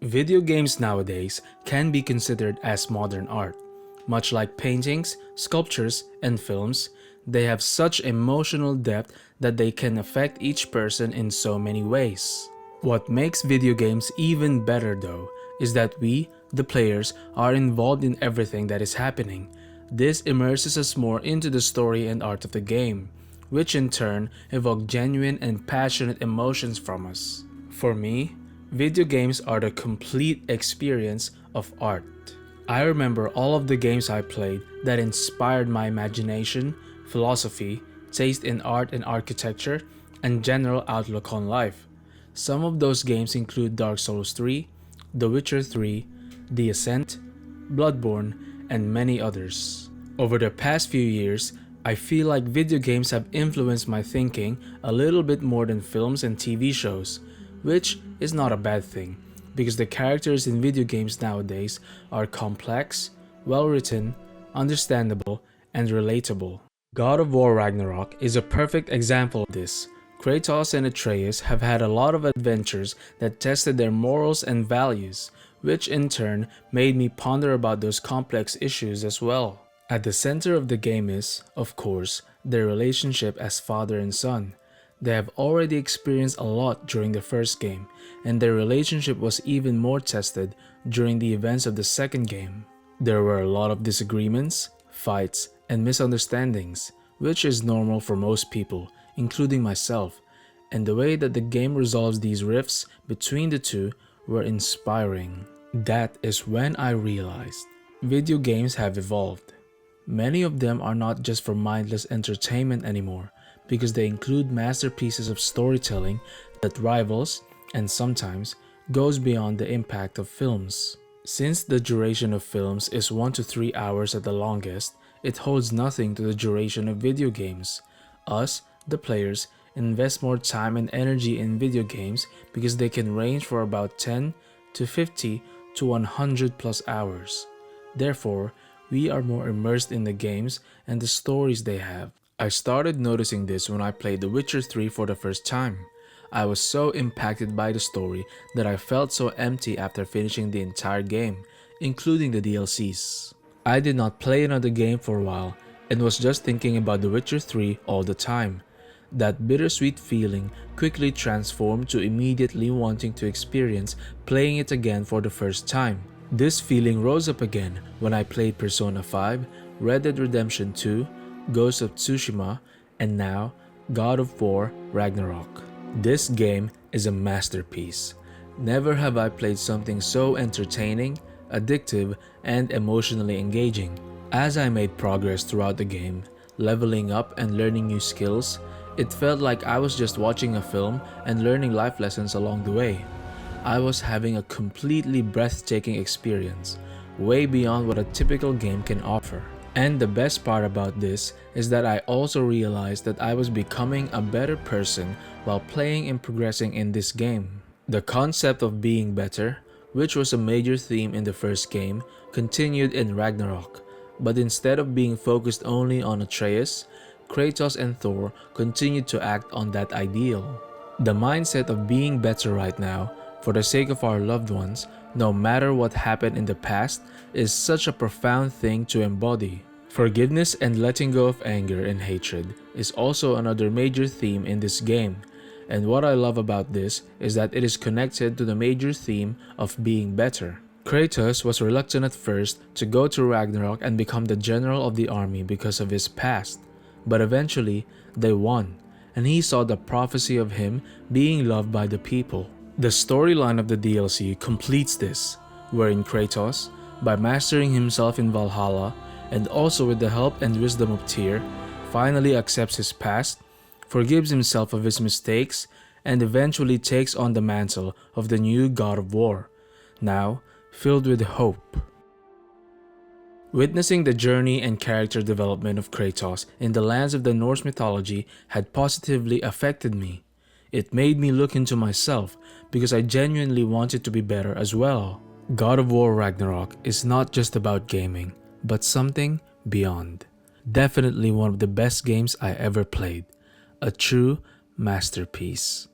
Video games nowadays can be considered as modern art. Much like paintings, sculptures, and films, they have such emotional depth that they can affect each person in so many ways. What makes video games even better though is that we, the players, are involved in everything that is happening. This immerses us more into the story and art of the game, which in turn evoke genuine and passionate emotions from us. For me, video games are the complete experience of art. I remember all of the games I played that inspired my imagination, philosophy, taste in art and architecture, and general outlook on life. Some of those games include Dark Souls 3, The Witcher 3, The Ascent, Bloodborne, and many others. Over the past few years, I feel like video games have influenced my thinking a little bit more than films and TV shows, which is not a bad thing, because the characters in video games nowadays are complex, well-written, understandable, and relatable. God of War Ragnarok is a perfect example of this. Kratos and Atreus have had a lot of adventures that tested their morals and values, which in turn made me ponder about those complex issues as well. At the center of the game is, of course, their relationship as father and son. They have already experienced a lot during the first game, and their relationship was even more tested during the events of the second game. There were a lot of disagreements, fights, and misunderstandings, which is normal for most people, including myself, and the way that the game resolves these rifts between the two were inspiring. That is when I realized video games have evolved. Many of them are not just for mindless entertainment anymore, because they include masterpieces of storytelling that rivals, and sometimes, goes beyond the impact of films. Since the duration of films is 1 to 3 hours at the longest, it holds nothing to the duration of video games. Us, the players, invest more time and energy in video games because they can range for about 10 to 50 to 100 plus hours. Therefore, we are more immersed in the games and the stories they have. I started noticing this when I played The Witcher 3 for the first time. I was so impacted by the story that I felt so empty after finishing the entire game, including the DLCs. I did not play another game for a while and was just thinking about The Witcher 3 all the time. That bittersweet feeling quickly transformed to immediately wanting to experience playing it again for the first time. This feeling rose up again when I played Persona 5, Red Dead Redemption 2, Ghost of Tsushima, and now God of War Ragnarok. This game is a masterpiece. Never have I played something so entertaining, addictive, and emotionally engaging. As I made progress throughout the game, leveling up and learning new skills, it felt like I was just watching a film and learning life lessons along the way. I was having a completely breathtaking experience, way beyond what a typical game can offer. And the best part about this is that I also realized that I was becoming a better person while playing and progressing in this game. The concept of being better, which was a major theme in the first game, continued in Ragnarok, but instead of being focused only on Atreus, Kratos and Thor continued to act on that ideal. The mindset of being better right now, for the sake of our loved ones, no matter what happened in the past, is such a profound thing to embody. Forgiveness and letting go of anger and hatred is also another major theme in this game, and what I love about this is that it is connected to the major theme of being better. Kratos was reluctant at first to go to Ragnarok and become the general of the army because of his past, but eventually they won, and he saw the prophecy of him being loved by the people. The storyline of the DLC completes this, wherein Kratos, by mastering himself in Valhalla, and also with the help and wisdom of Tyr, finally accepts his past, forgives himself of his mistakes, and eventually takes on the mantle of the new God of War, now filled with hope. Witnessing the journey and character development of Kratos in the lands of the Norse mythology had positively affected me. It made me look into myself because I genuinely wanted to be better as well. God of War Ragnarok is not just about gaming, but something beyond. Definitely one of the best games I ever played. A true masterpiece.